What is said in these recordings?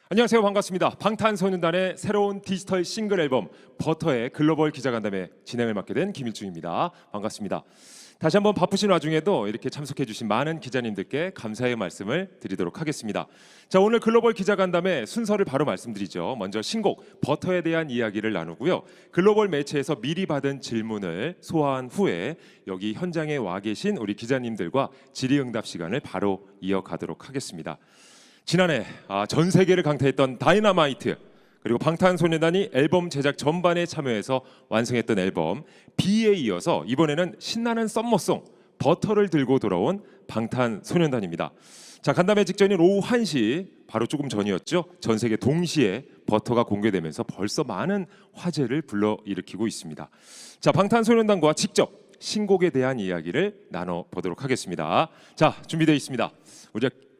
안녕하세요. 반갑습니다. 방탄소년단의 새로운 디지털 싱글 앨범 버터의 글로벌 기자간담회 진행을 맡게 된 김일중입니다. 반갑습니다. 다시 한번 바쁘신 와중에도 이렇게 참석해 주신 많은 기자님들께 감사의 말씀을 드리도록 하겠습니다. 자, 오늘 글로벌 기자간담회 순서를 바로 말씀드리죠. 먼저 신곡 버터에 대한 이야기를 나누고요. 글로벌 매체에서 미리 받은 질문을 소화한 후에 여기 현장에 와 계신 우리 기자님들과 질의응답 시간을 바로 이어가도록 하겠습니다. 지난해 전 세계를 강타했던 다이너마이트, 그리고 방탄소년단이 앨범 제작 전반에 참여해서 완성했던 앨범 B에 이어서 이번에는 신나는 썸머송 버터를 들고 돌아온 방탄소년단입니다. 자, 간담회 직전인 오후 1시, 바로 조금 전이었죠. 전 세계 동시에 버터가 공개되면서 벌써 많은 화제를 불러일으키고 있습니다. 자, 방탄소년단과 직접 신곡에 대한 이야기를 나눠보도록 하겠습니다. 자, 준비되어 있습니다.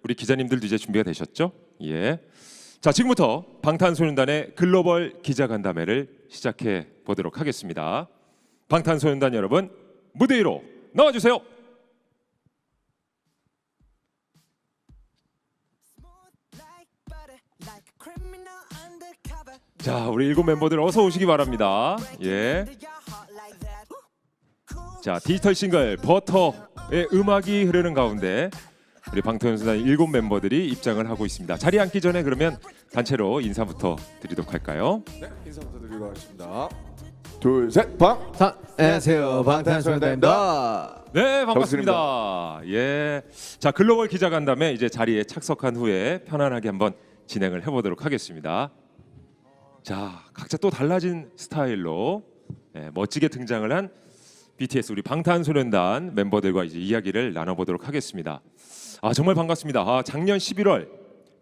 우리 기자님들도 이제 준비가 되셨죠? 예. 자, 지금부터 방탄소년단의 글로벌 기자간담회를 시작해 보도록 하겠습니다. 방탄소년단 여러분, 무대 위로 나와주세요. 자, 우리 7 멤버들 어서 오시기 바랍니다. 예. 자, 디지털 싱글 버터의 음악이 흐르는 가운데 우리 방탄소년단 7 멤버들이 입장을 하고 있습니다. 자리 앉기 전에 그러면 단체로 인사부터 드리도록 할까요? 네, 인사부터 드리고 하겠습니다. 둘, 셋, 방탄. 안녕하세요, 방탄소년단입니다. 네, 반갑습니다. 예, 자, 글로벌 기자간담회 이제 자리에 착석한 후에 편안하게 한번 진행을 해보도록 하겠습니다. 자, 각자 또 달라진 스타일로 멋지게 등장을 한 BTS 우리 방탄소년단 멤버들과 이제 이야기를 나눠보도록 하겠습니다. 정말 반갑습니다. 작년 11월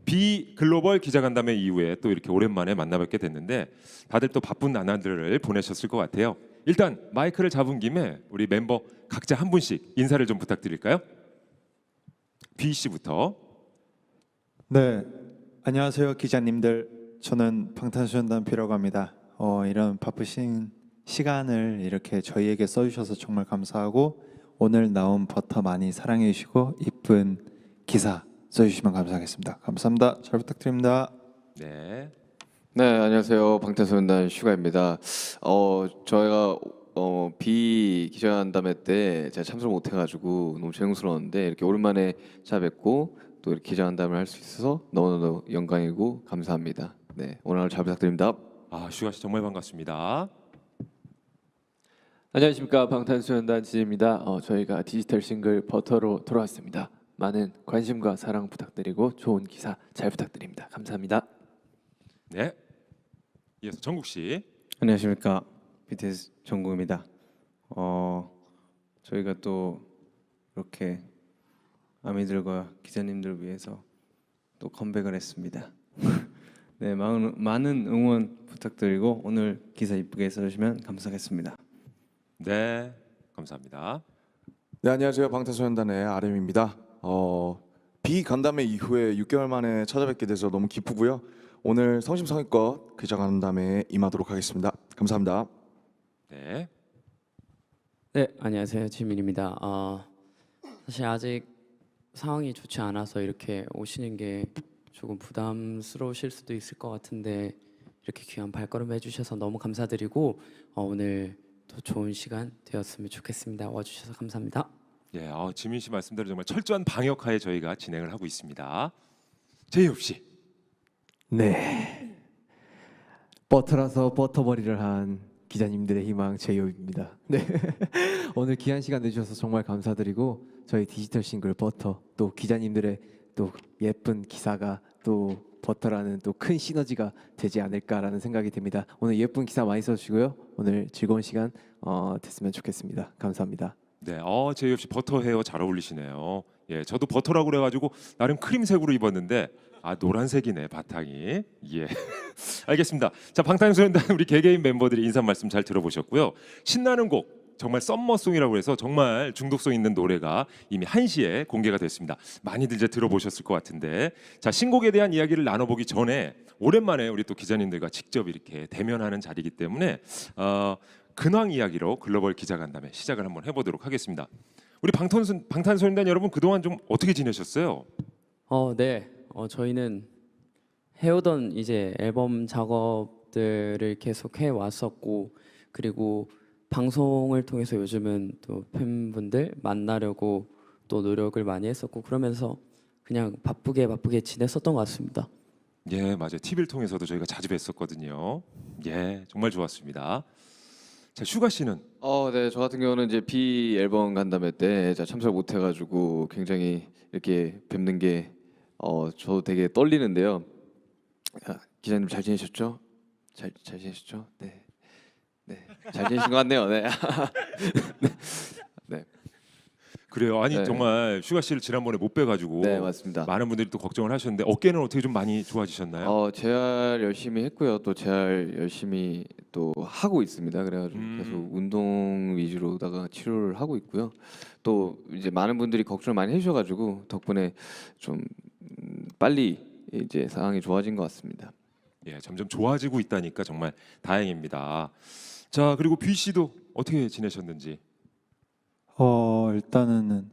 비 글로벌 기자간담회 이후에 또 이렇게 오랜만에 만나뵙게 됐는데 다들 또 바쁜 나날들을 보내셨을 것 같아요. 일단 마이크를 잡은 김에 우리 멤버 각자 한 분씩 인사를 좀 부탁드릴까요? 비 씨부터. 네, 안녕하세요 기자님들. 저는 방탄소년단 비라고 합니다. 이런 바쁘신 시간을 이렇게 저희에게 써주셔서 정말 감사하고 오늘 나온 버터 많이 사랑해 주시고 이쁜 기사 써주시면 감사하겠습니다. 감사합니다. 잘 부탁드립니다. 네. 네, 안녕하세요. 방탄소년단 슈가입니다. 저희가 비 기자간담회 때 제가 참석을 못 해가지고 너무 죄송스러웠는데 이렇게 오랜만에 찾아뵙고 또 이렇게 기자간담회를 할 수 있어서 너무너무 영광이고 감사합니다. 네, 오늘 잘 부탁드립니다. 슈가 씨 정말 반갑습니다. 안녕하십니까, 방탄소년단 지입니다. 저희가 디지털 싱글 버터로 돌아왔습니다. 많은 관심과 사랑 부탁드리고 좋은 기사 잘 부탁드립니다. 감사합니다. 네. 이어서 정국 씨. 안녕하십니까, BTS 정국입니다. 저희가 또 이렇게 아미들과 기자님들 위해서 또 컴백을 했습니다. 네, 많은 응원 부탁드리고 오늘 기사 이쁘게 써주시면 감사하겠습니다. 네, 감사합니다. 네, 안녕하세요. 방탄소년단의 RM입니다. 비 간담회 이후에 6개월 만에 찾아뵙게 돼서 너무 기쁘고요. 오늘 성심성의껏 기자간담회에 임하도록 하겠습니다. 감사합니다. 네. 네, 안녕하세요. 지민입니다. 사실 아직 상황이 좋지 않아서 이렇게 오시는 게 조금 부담스러우실 수도 있을 것 같은데 이렇게 귀한 발걸음 해주셔서 너무 감사드리고 오늘 더 좋은 시간 되었으면 좋겠습니다. 와주셔서 감사합니다. 예, 지민 씨 말씀대로 정말 철저한 방역하에 저희가 진행을 하고 있습니다. 제이홉 씨. 네, 버터라서 버터머리를 한 기자님들의 희망 제이홉입니다. 네, 오늘 귀한 시간 내주셔서 정말 감사드리고 저희 디지털 싱글 버터 또 기자님들의 또 예쁜 기사가 또 버터라는 또 큰 시너지가 되지 않을까라는 생각이 듭니다. 오늘 예쁜 기사 많이 써주시고요. 오늘 즐거운 시간 됐으면 좋겠습니다. 감사합니다. 네, 제이홉 씨 버터 헤어 잘 어울리시네요. 예, 저도 버터라고 그래가지고 나름 크림색으로 입었는데 노란색이네 바탕이. 예, 알겠습니다. 자, 방탄소년단 우리 개개인 멤버들이 인사 말씀 잘 들어보셨고요. 신나는 곡 정말 썸머송이라고 해서 정말 중독성 있는 노래가 이미 1시에 공개가 됐습니다. 많이들 이제 들어보셨을 것 같은데, 자, 신곡에 대한 이야기를 나눠보기 전에 오랜만에 우리 또 기자님들과 직접 이렇게 대면하는 자리이기 때문에 근황 이야기로 글로벌 기자간담회 시작을 한번 해보도록 하겠습니다. 우리 방탄소년단 여러분 그동안 좀 어떻게 지내셨어요? 네, 저희는 해오던 이제 앨범 작업들을 계속 해 왔었고, 그리고 방송을 통해서 요즘은 또 팬분들 만나려고 또 노력을 많이 했었고, 그러면서 그냥 바쁘게 지냈었던 것 같습니다. 예, 맞아요. TV를 통해서도 저희가 자주 뵀었거든요. 예, 정말 좋았습니다. 자, 슈가 씨는 네, 저 같은 경우는 이제 비 앨범 간담회 때 제가 참석을 못 해가지고 굉장히 이렇게 뵙는 게 저도 되게 떨리는데요. 기자님 잘 지내셨죠? 잘 지내셨죠? 네, 네, 잘 지내신 것 같네요. 네. 그래요. 아니 네. 정말 슈가 씨를 지난번에 못 뵈가지고 네, 맞습니다. 많은 분들이 또 걱정을 하셨는데 어깨는 어떻게 좀 많이 좋아지셨나요? 재활 열심히 했고요. 또 재활 열심히 또 하고 있습니다. 그래가지고 계속 운동 위주로다가 치료를 하고 있고요. 또 이제 많은 분들이 걱정을 많이 해주셔가지고 덕분에 좀 빨리 이제 상황이 좋아진 것 같습니다. 예, 점점 좋아지고 있다니까 정말 다행입니다. 자, 그리고 뷔 씨도 어떻게 지내셨는지. 일단은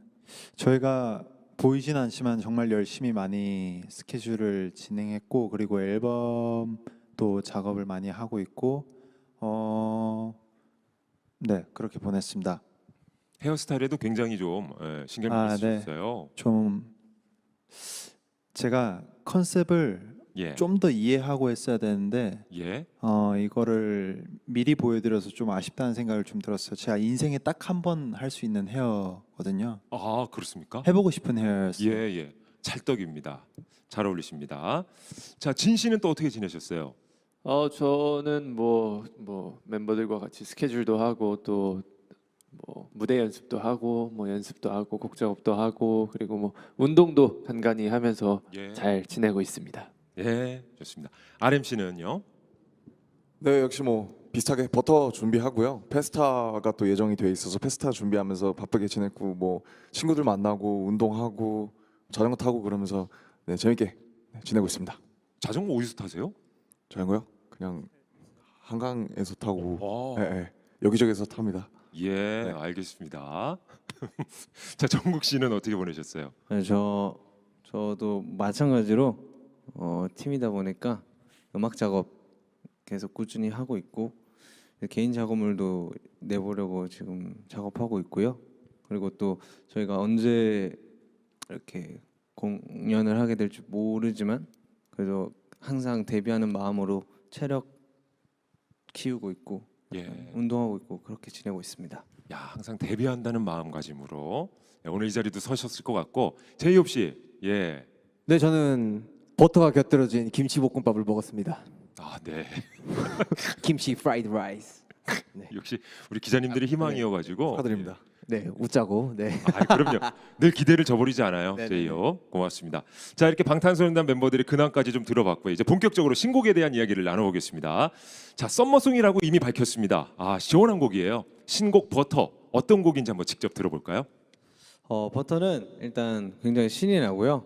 저희가 보이진 않지만 정말 열심히 많이 스케줄을 진행했고 그리고 앨범도 작업을 많이 하고 있고 네, 그렇게 보냈습니다. 헤어스타일에도 굉장히 좀 신경을 네. 쓰셨어요. 좀 제가 컨셉을 예, 좀 더 이해하고 했어야 되는데 예. 이거를 미리 보여드려서 좀 아쉽다는 생각을 좀 들었어요. 제가 인생에 딱 한 번 할 수 있는 헤어거든요. 아, 그렇습니까? 해보고 싶은 헤어였어요. 예, 예. 찰떡입니다. 잘 어울리십니다. 자, 진 씨는 또 어떻게 지내셨어요? 저는 뭐 멤버들과 같이 스케줄도 하고 또 뭐 무대 연습도 하고 뭐 연습도 하고 곡 작업도 하고 그리고 뭐 운동도 간간히 하면서 예, 잘 지내고 있습니다. 예, 좋습니다. RM 씨는요? 네, 역시 뭐 비슷하게 버터 준비하고요. 페스타가 또 예정이 돼 있어서 페스타 준비하면서 바쁘게 지냈고 뭐 친구들 만나고 운동하고 자전거 타고 그러면서 네, 재밌게 지내고 있습니다. 자전거 어디서 타세요? 자전거요? 그냥 한강에서 타고 어, 여기저기서 탑니다. 예, 네. 알겠습니다. 자, 정국 씨는 어떻게 보내셨어요? 네, 저도 마찬가지로 팀이다 보니까 음악 작업 계속 꾸준히 하고 있고 개인 작업물도 내보려고 지금 작업하고 있고요. 그리고 또 저희가 언제 이렇게 공연을 하게 될지 모르지만 그래도 항상 데뷔하는 마음으로 체력 키우고 있고 예, 운동하고 있고 그렇게 지내고 있습니다. 야, 항상 데뷔한다는 마음가짐으로 오늘 이 자리도 서셨을 것 같고 제이홉 씨, 예, 네, 저는 버터가 곁들여진 김치볶음밥을 먹었습니다. 아, 네, 김치 프라이드 라이스. 역시 우리 기자님들의 희망이어가지고 축하드립니다. 네, 웃자고. 네. 아, 그럼요. 늘 기대를 저버리지 않아요. 네네. 제이홉 고맙습니다. 자, 이렇게 방탄소년단 멤버들의 근황까지 좀 들어봤고요. 이제 본격적으로 신곡에 대한 이야기를 나눠보겠습니다. 자, 썸머송이라고 이미 밝혔습니다. 아, 시원한 곡이에요. 신곡 버터 어떤 곡인지 한번 직접 들어볼까요? 버터는 일단 굉장히 신이 나고요.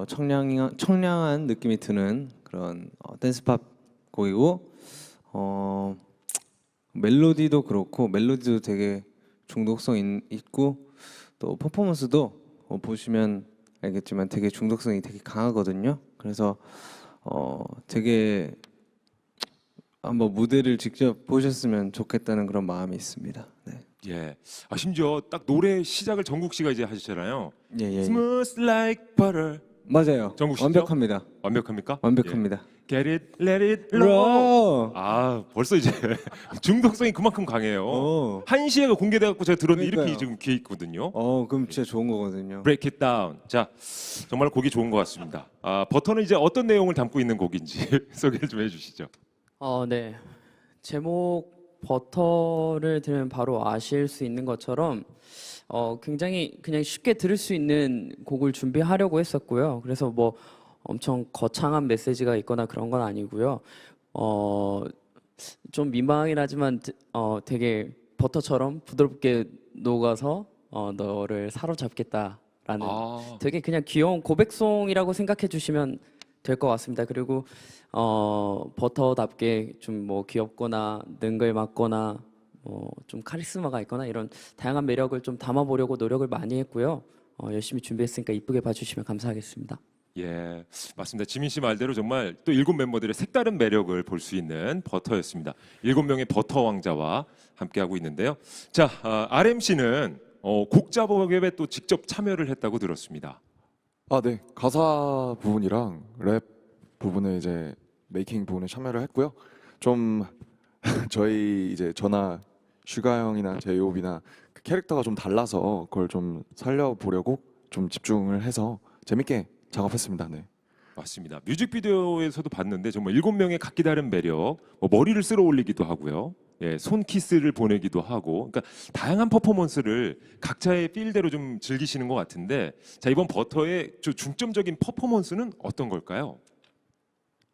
청량한 느낌이 드는 그런 댄스팝 곡이고 멜로디도 그렇고 멜로디도 되게 중독성 있고 또 퍼포먼스도 보시면 알겠지만 되게 중독성이 되게 강하거든요. 그래서 되게 한번 무대를 직접 보셨으면 좋겠다는 그런 마음이 있습니다. 네. 예. 아, 심지어 딱 노래 시작을 정국 씨가 이제 하시잖아요. 예. Smooth like butter. 맞아요. 정국 씨죠? 완벽합니다. 완벽합니까? 완벽합니다. 예. Get it, let it roll. 아, 벌써 이제 중독성이 그만큼 강해요. 1시에가 공개돼갖고 제가 들었는데 이렇게 그러니까요. 지금 귀에 있거든요. 그럼 진짜 좋은 거거든요. Break it down. 자, 정말 곡이 좋은 것 같습니다. 아, 버터는 이제 어떤 내용을 담고 있는 곡인지 소개를 좀 해주시죠. 네. 제목 버터를 들으면 바로 아실 수 있는 것처럼 굉장히 그냥 쉽게 들을 수 있는 곡을 준비하려고 했었고요. 그래서 뭐 엄청 거창한 메시지가 있거나 그런 건 아니고요. 좀 민망하긴 하지만 되게 버터처럼 부드럽게 녹아서 너를 사로잡겠다라는 아, 되게 그냥 귀여운 고백송이라고 생각해 주시면 될 것 같습니다. 그리고 버터답게 좀 뭐 귀엽거나 능글맞거나 좀 카리스마가 있거나 이런 다양한 매력을 좀 담아보려고 노력을 많이 했고요. 열심히 준비했으니까 이쁘게 봐주시면 감사하겠습니다. 예, 맞습니다. 지민 씨 말대로 정말 또 7멤버들의 색다른 매력을 볼 수 있는 버터였습니다. 7명의 버터 왕자와 함께하고 있는데요. 자, RMC는 곡 작업에 또 직접 참여를 했다고 들었습니다. 아, 네. 가사 부분이랑 랩 부분에 이제 메이킹 부분에 참여를 했고요. 좀 저희 이제 저나 슈가 형이나 제이홉이나 그 캐릭터가 좀 달라서 그걸 좀 살려보려고 좀 집중을 해서 재밌게 작업했습니다. 네. 맞습니다. 뮤직비디오에서도 봤는데 정말 7명의 각기 다른 매력, 머리를 쓸어 올리기도 하고요. 예, 손 키스를 보내기도 하고, 그러니까 다양한 퍼포먼스를 각자의 필대로 좀 즐기시는 것 같은데, 자 이번 버터의 좀 중점적인 퍼포먼스는 어떤 걸까요?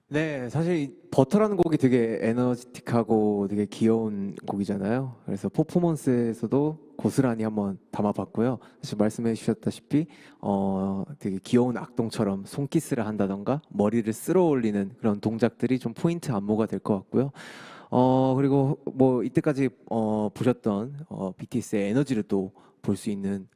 네, 사실 이 버터라는 곡이 되게 에너지틱하고 되게 귀여운 곡이잖아요. 그래서 퍼포먼스에서도 고스란히 한번 담아봤고요. 사실 말씀해 주셨다시피 되게 귀여운 악동처럼 손키스를 한다던가 머리를 쓸어 올리는 그런 동작들이 좀 포인트 안무가 될 것 같고요. 그리고 뭐 이때까지 보셨던 BTS의 에너지를 또 볼 수 있는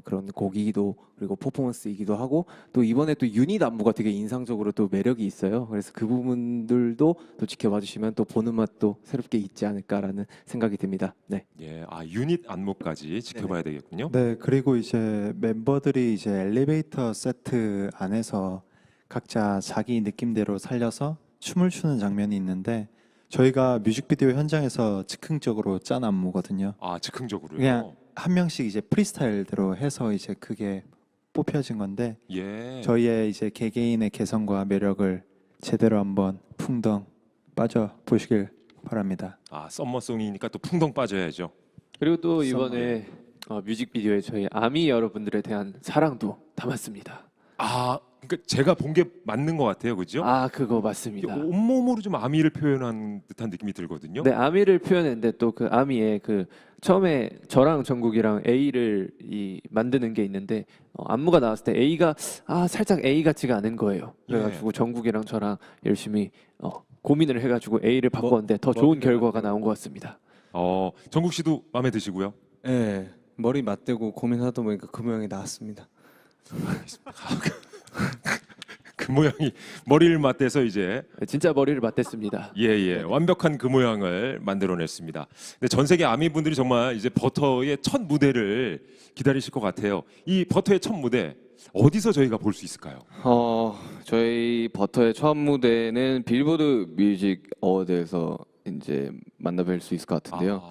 그런 곡이기도 그리고 퍼포먼스이기도 하고 또 이번에 또 유닛 안무가 되게 인상적으로 또 매력이 있어요. 그래서 그 부분들도 또 지켜봐 주시면 또 보는 맛도 새롭게 있지 않을까라는 생각이 듭니다. 네. 예, 유닛 안무까지 지켜봐야 되겠군요. 네, 그리고 이제 멤버들이 이제 엘리베이터 세트 안에서 각자 자기 느낌대로 살려서 춤을 추는 장면이 있는데 저희가 뮤직비디오 현장에서 즉흥적으로 짠 안무거든요. 즉흥적으로요. 그냥 한 명씩 이제 프리스타일대로 해서 이제 그게 뽑혀진 건데 예. 저희의 이제 개개인의 개성과 매력을 제대로 한번 풍덩 빠져 보시길 바랍니다. 썸머송이니까 또 풍덩 빠져야죠. 그리고 또 이번에 뮤직비디오에 저희 아미 여러분들에 대한 사랑도 담았습니다. 그러니까 제가 본 게 맞는 것 같아요, 그죠? 그거 맞습니다. 온몸으로 좀 아미를 표현한 듯한 느낌이 들거든요. 네, 아미를 표현했는데 또 그 아미의 그 처음에 저랑 정국이랑 A를 만드는 게 있는데 안무가 나왔을 때 A가 살짝 A 같지가 않은 거예요. 그래가지고 정국이랑 저랑 열심히 고민을 해가지고 A를 바꿨는데 더 좋은 결과가 나온 것 같습니다. 정국 씨도 마음에 드시고요. 네, 머리 맞대고 고민하다 보니까 그 모양이 나왔습니다. 그 모양이 머리를 맞대서 이제 진짜 머리를 맞댔습니다. 완벽한 그 모양을 만들어냈습니다. 근데 전 세계 아미 분들이 정말 이제 버터의 첫 무대를 기다리실 것 같아요. 이 버터의 첫 무대 어디서 저희가 볼 수 있을까요? 저희 버터의 첫 무대는 빌보드 뮤직 어워드에서 이제 만나뵐 수 있을 것 같은데요.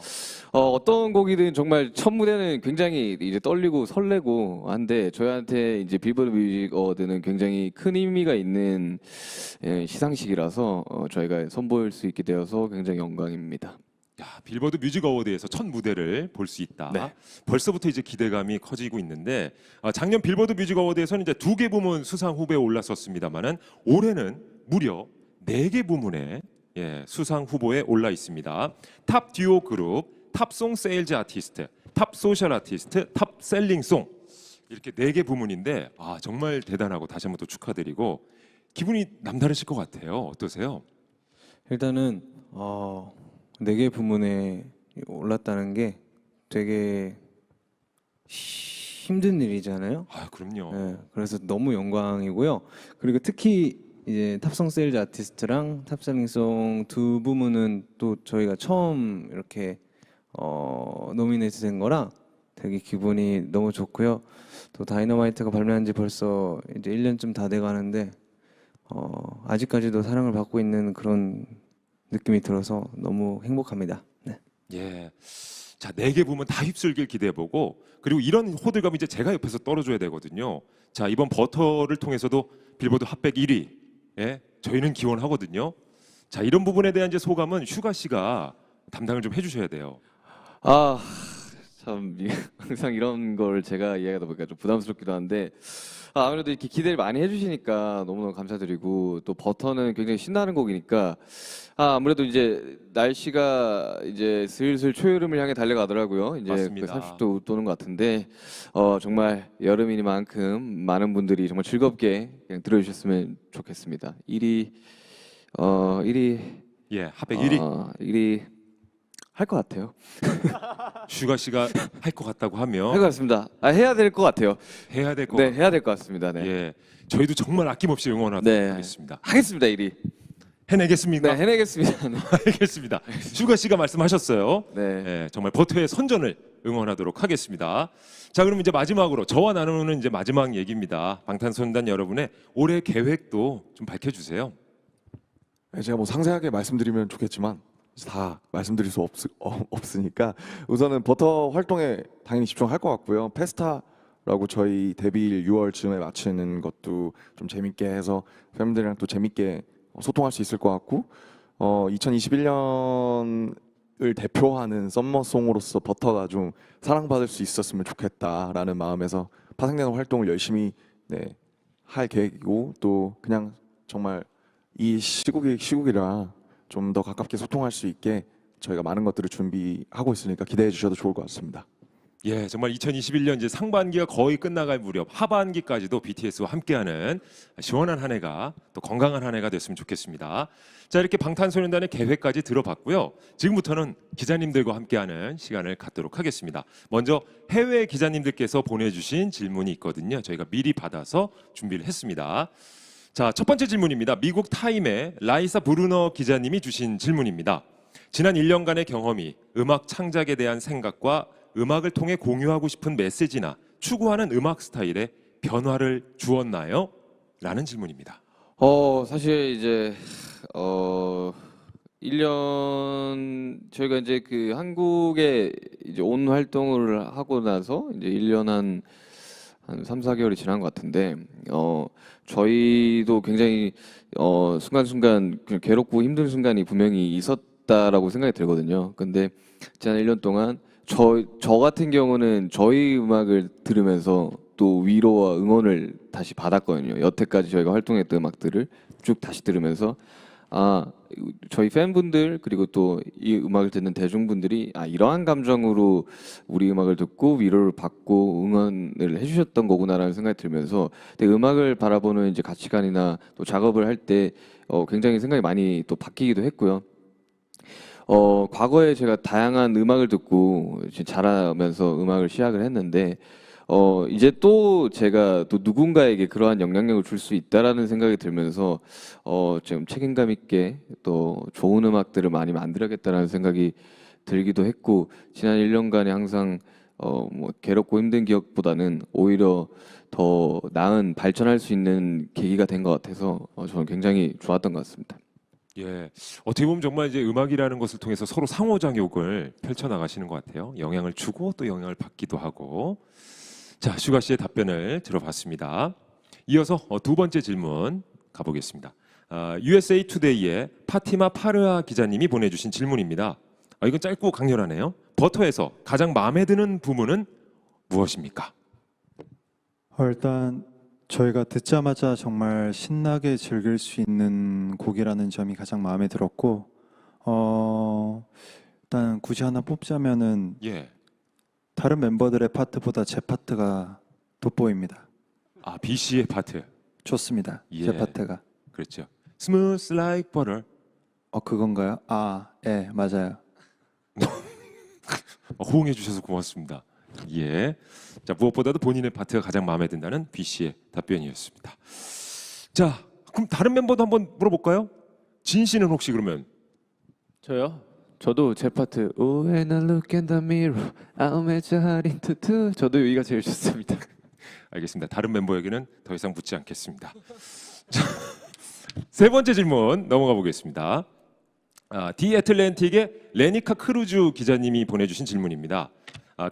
어떤 곡이든 정말 첫 무대는 굉장히 이제 떨리고 설레고 한데 저희한테 이제 빌보드 뮤직 어워드는 굉장히 큰 의미가 있는 시상식이라서 저희가 선보일 수 있게 되어서 굉장히 영광입니다. 빌보드 뮤직 어워드에서 첫 무대를 볼 수 있다. 네. 벌써부터 이제 기대감이 커지고 있는데 작년 빌보드 뮤직 어워드에서는 이제 2개 부문 수상 후보에 올랐었습니다만은 올해는 무려 4개 부문에 수상 후보에 올라 있습니다. 탑 듀오 그룹, 탑송 세일즈 아티스트, 탑 소셜 아티스트, 탑 셀링송 이렇게 4개 부문인데 정말 대단하고 다시 한번 또 축하드리고 기분이 남다르실 것 같아요. 어떠세요? 일단은 4개 부문에 올랐다는 게 되게 힘든 일이잖아요. 그럼요. 네, 그래서 너무 영광이고요. 그리고 특히 이제 탑송 세일즈 아티스트랑 탑셀링송 두 부문은 또 저희가 처음 이렇게 노미네이트 된 거라 되게 기분이 너무 좋고요. 또 다이너마이트가 발매한 지 벌써 이제 1년쯤 다 돼 가는데 아직까지도 사랑을 받고 있는 그런 느낌이 들어서 너무 행복합니다. 네. 자, 4개 부문 다 휩쓸길 기대해보고 그리고 이런 호들갑이 이제 제가 옆에서 떨어줘야 되거든요. 자, 이번 버터를 통해서도 빌보드 핫백 1위 저희는 기원하거든요. 자, 이런 부분에 대한 이제 소감은 슈가 씨가 담당을 좀 해주셔야 돼요. 참 항상 이런 걸 제가 이야기하다 보니까 좀 부담스럽기도 한데 아무래도 이렇게 기대를 많이 해주시니까 너무너무 감사드리고 또 버터는 굉장히 신나는 곡이니까 아무래도 이제 날씨가 이제 슬슬 초여름을 향해 달려가더라고요. 이제 맞습니다. 30도 웃도는 것 같은데 정말 여름이니만큼 많은 분들이 정말 즐겁게 그냥 들어주셨으면 좋겠습니다. 1위 핫백 1위. 1위 할 것 같아요. 슈가 씨가 할 것 같다고 하면 할 것 같습니다. 해야 될 것 같아요. 해야 될 것 네, 같아요. 해야 될 것 같습니다. 네. 예, 저희도 정말 아낌없이 응원하도록 네. 하겠습니다. 하겠습니다, 이리. 해내겠습니까? 네, 해내겠습니다. 네. 알겠습니다. 슈가 씨가 말씀하셨어요. 네. 예, 정말 버터의 선전을 응원하도록 하겠습니다. 자, 그럼 이제 마지막으로 저와 나누는 이제 마지막 얘기입니다. 방탄소년단 여러분의 올해 계획도 좀 밝혀주세요. 네, 제가 뭐 상세하게 말씀드리면 좋겠지만 다 말씀드릴 수 없으니까 우선은 버터 활동에 당연히 집중할 것 같고요. 페스타라고 저희 데뷔일 6월쯤에 마치는 것도 좀 재밌게 해서 팬분들이랑 또 재밌게 소통할 수 있을 것 같고 2021년을 대표하는 썸머송으로서 버터가 좀 사랑받을 수 있었으면 좋겠다라는 마음에서 파생되는 활동을 열심히 할 계획이고 또 그냥 정말 이 시국이라 좀 더 가깝게 소통할 수 있게 저희가 많은 것들을 준비하고 있으니까 기대해 주셔도 좋을 것 같습니다. 예, 정말 2021년 이제 상반기가 거의 끝나갈 무렵 하반기까지도 BTS와 함께하는 시원한 한 해가 또 건강한 한 해가 됐으면 좋겠습니다. 자, 이렇게 방탄소년단의 계획까지 들어봤고요. 지금부터는 기자님들과 함께하는 시간을 갖도록 하겠습니다. 먼저 해외 기자님들께서 보내주신 질문이 있거든요. 저희가 미리 받아서 준비를 했습니다. 자, 첫 번째 질문입니다. 미국 타임의 라이사 브루너 기자님이 주신 질문입니다. 지난 1년간의 경험이 음악 창작에 대한 생각과 음악을 통해 공유하고 싶은 메시지나 추구하는 음악 스타일에 변화를 주었나요? 라는 질문입니다. 사실 이제 1년 저희가 이제 그 한국에 이제 온 활동을 하고 나서 이제 1년 한 3, 4개월이 지난 것 같은데 저희도 굉장히 순간순간 괴롭고 힘든 순간이 분명히 있었다라고 생각이 들거든요. 근데 지난 1년 동안 저 같은 경우는 저희 음악을 들으면서 또 위로와 응원을 다시 받았거든요. 여태까지 저희가 활동했던 음악들을 쭉 다시 들으면서 저희 팬분들 그리고 또 이 음악을 듣는 대중분들이 이러한 감정으로 우리 음악을 듣고 위로를 받고 응원을 해주셨던 거구나라는 생각이 들면서 음악을 바라보는 이제 가치관이나 또 작업을 할 때 굉장히 생각이 많이 또 바뀌기도 했고요. 과거에 제가 다양한 음악을 듣고 자라면서 음악을 시작을 했는데 이제 또 제가 또 누군가에게 그러한 영향력을 줄 수 있다라는 생각이 들면서 좀 책임감 있게 또 좋은 음악들을 많이 만들어야겠다라는 생각이 들기도 했고 지난 1년간에 항상 뭐 괴롭고 힘든 기억보다는 오히려 더 나은 발전할 수 있는 계기가 된 것 같아서 저는 굉장히 좋았던 것 같습니다. 예, 어떻게 보면 정말 이제 음악이라는 것을 통해서 서로 상호작용을 펼쳐 나가시는 것 같아요. 영향을 주고 또 영향을 받기도 하고. 자, 슈가 씨의 답변을 들어봤습니다. 이어서 두 번째 질문 가보겠습니다. USA 투데이의 파티마 파르아 기자님이 보내주신 질문입니다. 이건 짧고 강렬하네요. 버터에서 가장 마음에 드는 부분은 무엇입니까? 일단 저희가 듣자마자 정말 신나게 즐길 수 있는 곡이라는 점이 가장 마음에 들었고 일단 굳이 하나 뽑자면은 예, 다른 멤버들의 파트보다 제 파트가 돋보입니다. B 씨의 파트. 좋습니다. 예. 제 파트가. 그렇죠. Smooth like butter. 그건가요? 예, 맞아요. 호응해 주셔서 고맙습니다. 예. 자, 무엇보다도 본인의 파트가 가장 마음에 든다는 B 씨의 답변이었습니다. 자, 그럼 다른 멤버도 한번 물어볼까요? 진 씨는 혹시 그러면 저요? 저도 제 파트 When I look in the mirror I'll match a heart into two 저도 여기가 제일 좋습니다. 알겠습니다. 다른 멤버에게는 더 이상 묻지 않겠습니다. 자, 세 번째 질문 넘어가 보겠습니다. 디 애틀랜틱의 레니카 크루즈 기자님이 보내주신 질문입니다.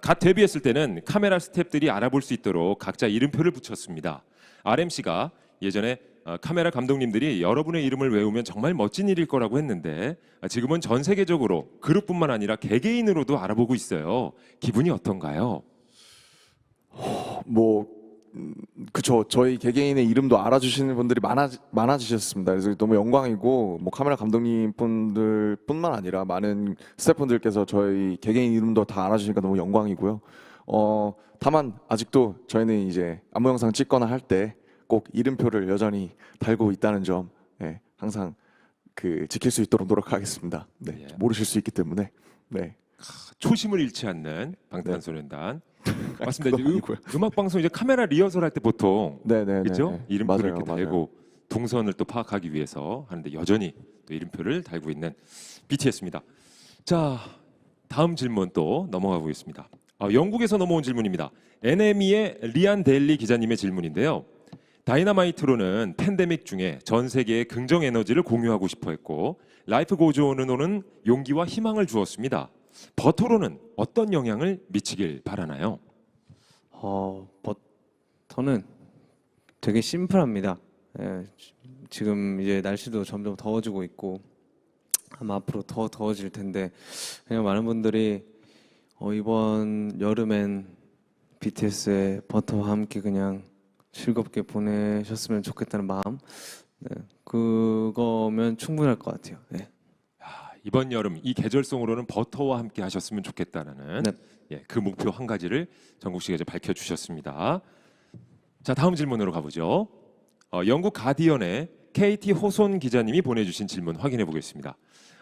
갓 데뷔했을 때는 카메라 스태프들이 알아볼 수 있도록 각자 이름표를 붙였습니다. RMC가 예전에 카메라 감독님들이 여러분의 이름을 외우면 정말 멋진 일일 거라고 했는데 지금은 전 세계적으로 그룹뿐만 아니라 개개인으로도 알아보고 있어요. 기분이 어떤가요? 그쵸. 저희 개개인의 이름도 알아주시는 분들이 많아지셨습니다. 그래서 너무 영광이고 카메라 감독님 분들뿐만 아니라 많은 스태프분들께서 저희 개개인 이름도 다 알아주시니까 너무 영광이고요. 다만 아직도 저희는 이제 안무 영상 찍거나 할 때 꼭 이름표를 여전히 달고 있다는 점 항상 지킬 수 있도록 노력하겠습니다. 네, 예. 모르실 수 있기 때문에. 네. 초심을 잃지 않는 방탄소년단. 맞습니다. 그건 아니고요. 음악 방송 이제 카메라 리허설 할 때 보통 네네. 그렇죠? 이름표를 맞아요, 이렇게 맞아요. 달고 동선을 또 파악하기 위해서 하는데 여전히 또 이름표를 달고 있는 BTS입니다. 자, 다음 질문 또 넘어가 보겠습니다. 영국에서 넘어온 질문입니다. NME의 리안 데일리 기자님의 질문인데요. 다이너마이트로는 팬데믹 중에 전 세계에 긍정 에너지를 공유하고 싶어 했고 라이프 고즈 온은 용기와 희망을 주었습니다. 버터로는 어떤 영향을 미치길 바라나요? 버터는 되게 심플합니다. 예, 지금 이제 날씨도 점점 더워지고 있고 아마 앞으로 더 더워질 텐데 그냥 많은 분들이 이번 여름엔 BTS의 버터와 함께 그냥 즐겁게 보내셨으면 좋겠다는 마음, 네, 그거면 충분할 것 같아요. 네. 이번 여름 이 계절송으로는 버터와 함께 하셨으면 좋겠다라는 네. 예, 그 목표 한 가지를 정국 씨가 이제 밝혀주셨습니다. 자, 다음 질문으로 가보죠. 영국 가디언의 KT 호손 기자님이 보내주신 질문 확인해 보겠습니다.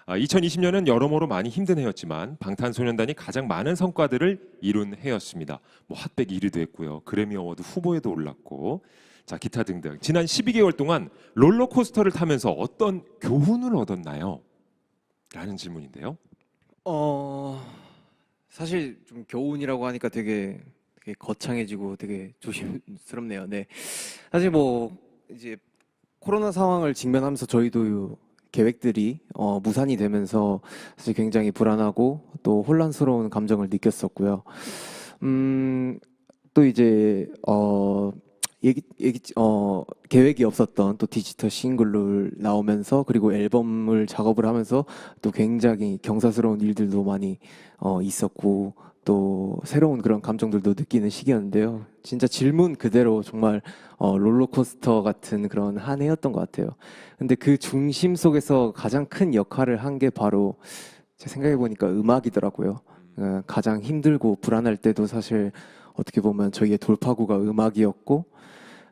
2020년은 여러모로 많이 힘든 해였지만 방탄소년단이 가장 많은 성과들을 이룬 해였습니다. 뭐 핫백 1위도 했고요, 그래미 어워드 후보에도 올랐고, 자 기타 등등. 지난 12개월 동안 롤러코스터를 타면서 어떤 교훈을 얻었나요? 라는 질문인데요. 사실 좀 교훈이라고 하니까 되게 거창해지고 되게 조심스럽네요. 네. 사실 뭐 이제 코로나 상황을 직면하면서 저희도 계획들이 무산이 되면서 사실 굉장히 불안하고 또 혼란스러운 감정을 느꼈었고요. 또 이제 계획이 없었던 또 디지털 싱글을 나오면서 그리고 앨범을 작업을 하면서 또 굉장히 경사스러운 일들도 많이 있었고 또 새로운 그런 감정들도 느끼는 시기였는데요. 진짜 질문 그대로 정말 롤러코스터 같은 그런 한 해였던 것 같아요. 근데 그 중심 속에서 가장 큰 역할을 한 게 바로 제 생각해 보니까 음악이더라고요. 가장 힘들고 불안할 때도 사실 어떻게 보면 저희의 돌파구가 음악이었고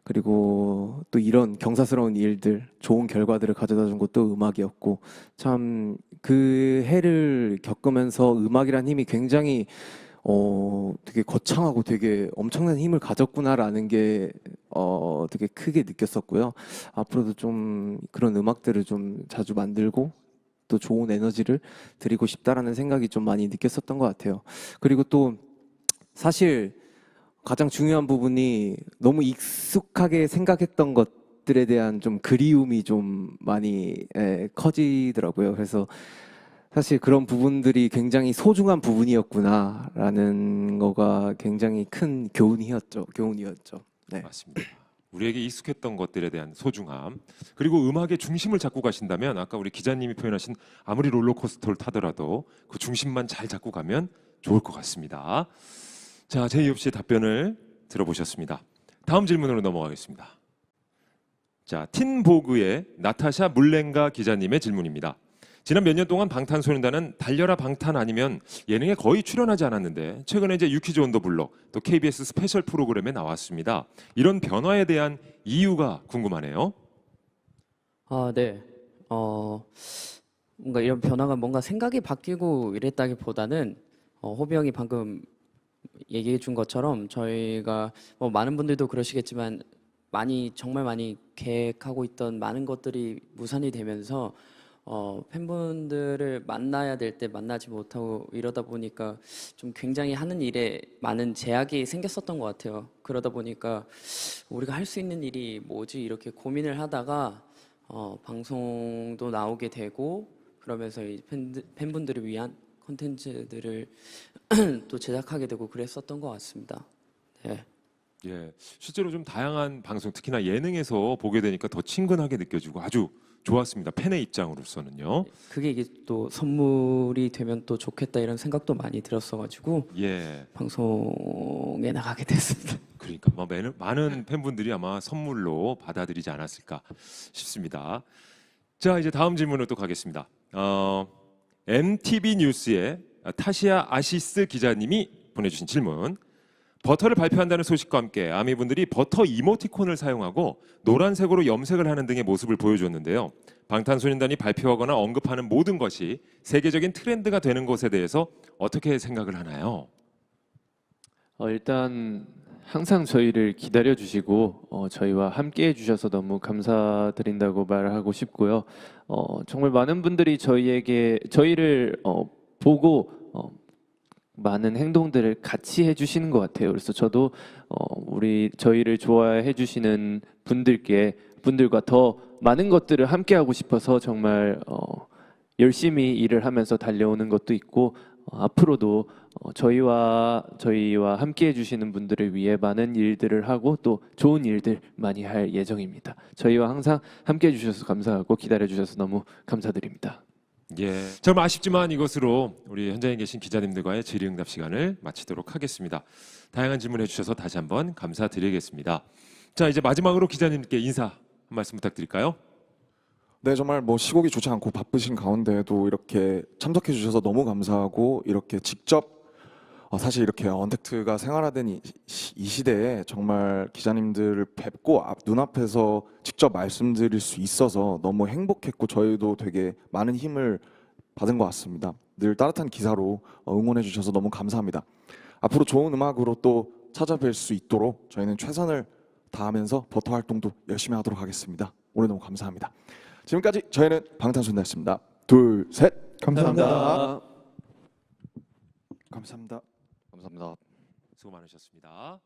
그리고 또 이런 경사스러운 일들, 좋은 결과들을 가져다 준 것도 음악이었고 참 그 해를 겪으면서 음악이란 힘이 굉장히 되게 거창하고 되게 엄청난 힘을 가졌구나라는 게 되게 크게 느꼈었고요. 앞으로도 좀 그런 음악들을 좀 자주 만들고 또 좋은 에너지를 드리고 싶다라는 생각이 좀 많이 느꼈었던 것 같아요. 그리고 또 사실 가장 중요한 부분이 너무 익숙하게 생각했던 것들에 대한 좀 그리움이 좀 많이 커지더라고요. 그래서 사실 그런 부분들이 굉장히 소중한 부분이었구나라는 거가 굉장히 큰 교훈이었죠. 네. 맞습니다. 우리에게 익숙했던 것들에 대한 소중함, 그리고 음악의 중심을 잡고 가신다면 아까 우리 기자님이 표현하신 아무리 롤러코스터를 타더라도 그 중심만 잘 잡고 가면 좋을 것 같습니다. 자, 제이홉 씨의 답변을 들어보셨습니다. 다음 질문으로 넘어가겠습니다. 자, 틴보그의 나타샤 물렌가 기자님의 질문입니다. 지난 몇 년 동안 방탄소년단은 달려라 방탄 아니면 예능에 거의 출연하지 않았는데 최근에 이제 유키즈 온 더 블록 또 KBS 스페셜 프로그램에 나왔습니다. 이런 변화에 대한 이유가 궁금하네요. 네. 뭔가 이런 변화가 뭔가 생각이 바뀌고 이랬다기보다는 호비 형이 방금 얘기해 준 것처럼 저희가 뭐 많은 분들도 그러시겠지만 정말 많이 계획하고 있던 많은 것들이 무산이 되면서 팬분들을 만나야 될 때 만나지 못하고 이러다 보니까 좀 굉장히 하는 일에 많은 제약이 생겼었던 것 같아요. 그러다 보니까 우리가 할 수 있는 일이 뭐지 이렇게 고민을 하다가 방송도 나오게 되고 그러면서 이 팬분들을 위한 콘텐츠들을 또 제작하게 되고 그랬었던 것 같습니다. 네. 예, 실제로 좀 다양한 방송, 특히나 예능에서 보게 되니까 더 친근하게 느껴지고 아주 좋았습니다. 팬의 입장으로서는요. 그게 이게 또 선물이 되면 또 좋겠다 이런 생각도 많이 들었어가지고 예, 방송에 나가게 됐습니다. 그러니까 많은 팬분들이 아마 선물로 받아들이지 않았을까 싶습니다. 자, 이제 다음 질문으로 또 가겠습니다. MTV 뉴스의 타시아 아시스 기자님이 보내주신 질문. 버터를 발표한다는 소식과 함께 아미분들이 버터 이모티콘을 사용하고 노란색으로 염색을 하는 등의 모습을 보여줬는데요. 방탄소년단이 발표하거나 언급하는 모든 것이 세계적인 트렌드가 되는 것에 대해서 어떻게 생각을 하나요? 일단 항상 저희를 기다려 주시고 저희와 함께 해주셔서 너무 감사드린다고 말하고 싶고요. 정말 많은 분들이 저희를 보고 많은 행동들을 같이 해주시는 것 같아요. 그래서 저도 저희를 좋아해 주시는 분들과 더 많은 것들을 함께 하고 싶어서 정말 열심히 일을 하면서 달려오는 것도 있고 앞으로도 저희와 함께 해주시는 분들을 위해 많은 일들을 하고 또 좋은 일들 많이 할 예정입니다. 저희와 항상 함께 해주셔서 감사하고 기다려 주셔서 너무 감사드립니다. 예, 정말 아쉽지만 이것으로 우리 현장에 계신 기자님들과의 질의응답 시간을 마치도록 하겠습니다. 다양한 질문해 주셔서 다시 한번 감사드리겠습니다. 자, 이제 마지막으로 기자님께 인사 한 말씀 부탁드릴까요? 네, 정말 뭐 시국이 좋지 않고 바쁘신 가운데에도 이렇게 참석해 주셔서 너무 감사하고 이렇게 직접 사실 이렇게 언택트가 생활화된 이 시대에 정말 기자님들을 뵙고 눈앞에서 직접 말씀드릴 수 있어서 너무 행복했고 저희도 되게 많은 힘을 받은 것 같습니다. 늘 따뜻한 기사로 응원해 주셔서 너무 감사합니다. 앞으로 좋은 음악으로 또 찾아뵐 수 있도록 저희는 최선을 다하면서 버터 활동도 열심히 하도록 하겠습니다. 오늘 너무 감사합니다. 지금까지 저희는 방탄소년단이었습니다. 둘, 셋. 감사합니다. 감사합니다. 감사합니다. 수고 많으셨습니다.